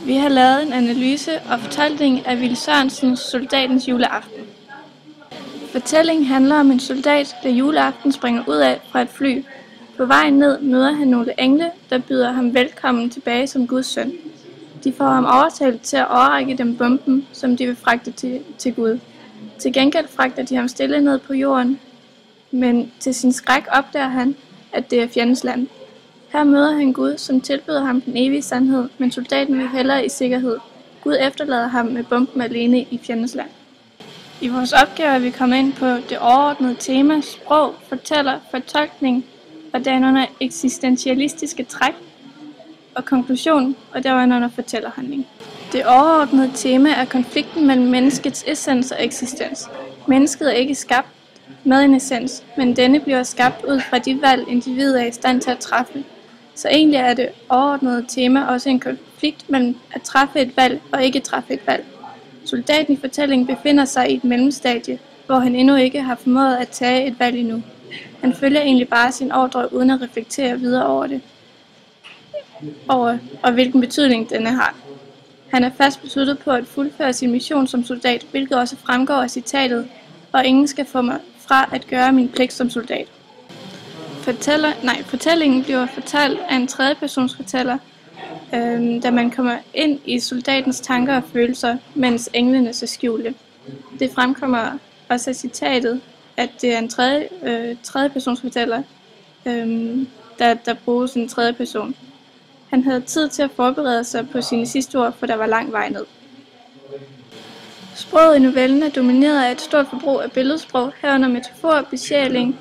Vi har lavet en analyse og fortolkning af Ville Sørensens Soldatens juleaften. Fortællingen handler om en soldat, der juleaften springer ud af fra et fly. På vejen ned møder han nogle engle, der byder ham velkommen tilbage som Guds søn. De får ham overtalt til at overrække dem bomben, som de vil fragte til Gud. Til gengæld fragter de ham stille ned på jorden, men til sin skræk opdager han, at det er fjendens land. Her møder han Gud, som tilbyder ham den evige sandhed, men soldaten vil hellere i sikkerhed. Gud efterlader ham med bomben alene i fjendens land. I vores opgave er vi kommet ind på det overordnede tema, sprog, fortæller, fortolkning og derunder eksistentialistiske træk og konklusion, og derunder fortællerhandling. Det overordnede tema er konflikten mellem menneskets essens og eksistens. Mennesket er ikke skabt med en essens, men denne bliver skabt ud fra de valg, individet er i stand til at træffe. Så egentlig er det overordnede tema også en konflikt mellem at træffe et valg og ikke træffe et valg. Soldaten i fortællingen befinder sig i et mellemstadie, hvor han endnu ikke har formået at tage et valg endnu. Han følger egentlig bare sin ordre uden at reflektere videre over det, og hvilken betydning denne har. Han er fast besluttet på at fuldføre sin mission som soldat, hvilket også fremgår af citatet, og ingen skal få mig fra at gøre min pligt som soldat. Fortællingen bliver fortalt af en tredjepersons fortæller, da man kommer ind i soldatens tanker og følelser, mens englene så skjulte. Det fremkommer også af citatet, at det er en tredjepersons fortæller, der bruges en tredje person. Han havde tid til at forberede sig på sine sidste ord, for der var lang vej ned. Sproget i novellen er domineret af et stort forbrug af billedsprog, herunder metafor, besjæling,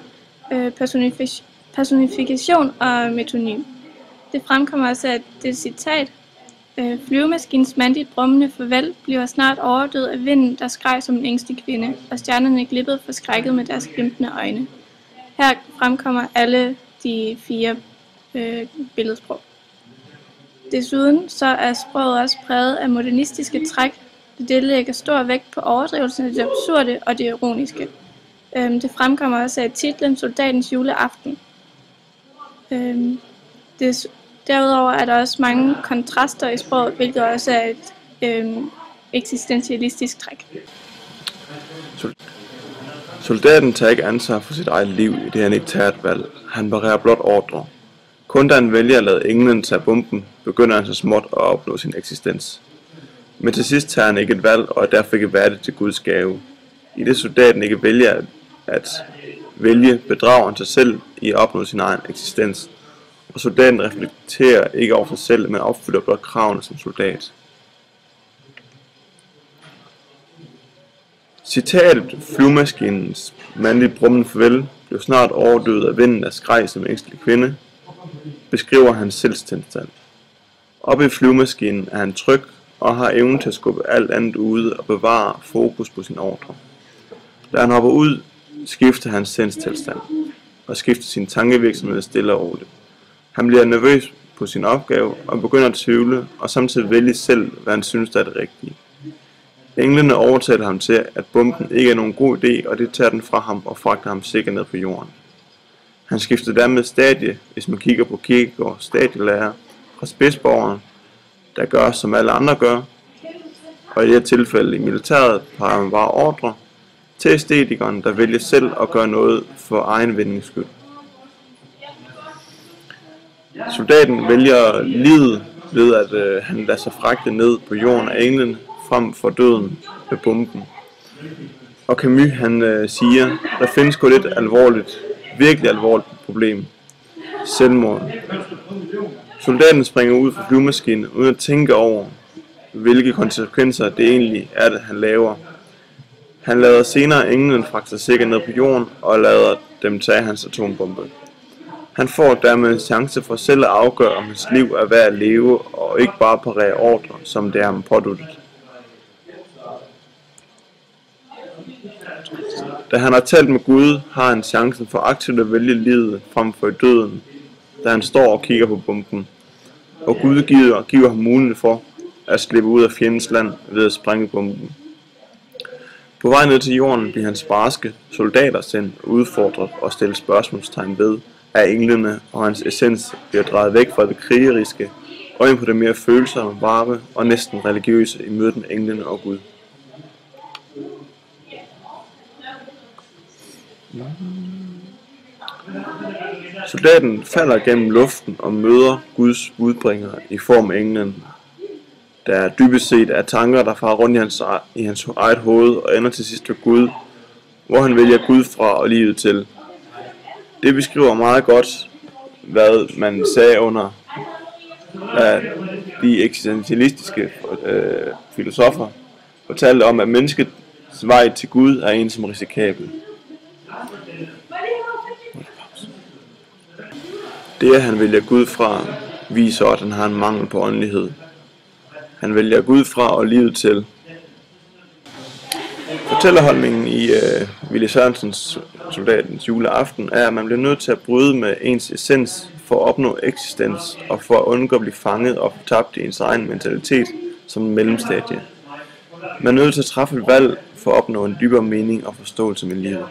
personifikation og metonym. Det fremkommer også af det citat: flyvemaskinens mandigt brummende farvel bliver snart overdød af vinden, der skreg som en ængstelig kvinde, og stjernerne glippede forskrækket med deres glimtende øjne. Her fremkommer alle de 4 billedsprog. Desuden så er sproget også præget af modernistiske træk. Det lægger stor vægt på overdrivelsen af det absurde og det ironiske. Det fremkommer også af titlen Soldatens juleaften. Derudover er der også mange kontraster i sproget, hvilket også er et eksistentialistisk træk. Soldaten tager ikke ansvar for sit eget liv, i det han ikke tager et valg. Han bererer blot ordre. Kun da han vælger at lade englen tage bomben, begynder han så småt at opnå sin eksistens. Men til sidst tager han ikke et valg, og er derfor ikke værdig til Guds gave. I det soldaten ikke vælger at vælge, bedrager han sig selv i at opnå sin egen eksistens. Og soldaten reflekterer ikke over sig selv, men opfylder blot kravene som soldat. Citatet flyvemaskinens mandlige brummende farvel blev snart overdøvet af vinden, der skreg som en ængstelig kvinde, beskriver hans selvtilstand. Oppe i flyvemaskinen er han tryg og har evnen til at skubbe alt andet ude og bevare fokus på sin ordre. Da han hopper ud, skifter hans sindstilstand og skifter sin tankevirksomhed stille og roligt. Han bliver nervøs på sin opgave og begynder at tvivle og samtidig vælge selv, hvad han synes der er det rigtige. Englene overtaler ham til, at bomben ikke er nogen god idé, og det tager den fra ham og fragter ham sikkert ned på jorden. Han skifter dermed stadie, hvis man kigger på Kierkegaards stadielærer, fra spidsborgeren, der gør som alle andre gør, og i det her tilfælde i militæret har man bare ordre, til æstetikeren, der vælger selv at gøre noget for egen vindings skyld. Soldaten vælger livet ved, at han lader sig fragte ned på jorden af englen frem for døden med bomben. Og Camus han siger, der findes kun et virkelig alvorligt problem. Selvmord. Soldaten springer ud fra flyvemaskinen uden at tænke over, hvilke konsekvenser det egentlig er, det han laver. Han lader senere englen fragte sig sikkert ned på jorden og lader dem tage hans atombombe. Han får dermed en chance for selv at afgøre, om hans liv er værd at leve, og ikke bare parere ordre, som det er ham påduttet. Da han har talt med Gud, har han chancen for aktivt at vælge livet frem for døden, da han står og kigger på bomben. Og Gud giver ham mulighed for at slippe ud af fjendens land ved at sprænge bomben. På vej ned til jorden bliver hans barske soldater sendt udfordret og stillet spørgsmålstegn ved, at englene og hans essens bliver drejet væk fra det krigeriske og ind på det mere følsomme, varme og næsten religiøse i mødet med englene og Gud. Soldaten falder gennem luften og møder Guds budbringer i form af englen, der dybest set er tanker, der farer rundt i hans eget hoved og ender til sidst ved Gud, hvor han vælger Gud fra og livet til. Det beskriver meget godt, hvad man sagde under de eksistentialistiske filosofer fortalte om, at menneskets vej til Gud er en som risikabel. Det, at han vælger Gud fra, viser, at han har en mangel på åndelighed. Han vælger Gud fra og livet til. Fortællerholdningen i Willy Sørensens Soldatens Juleaften er, at man bliver nødt til at bryde med ens essens for at opnå eksistens og for at undgå at blive fanget og fortabt i ens egen mentalitet som en mellemstadie. Man er nødt til at træffe et valg for at opnå en dybere mening og forståelse med livet.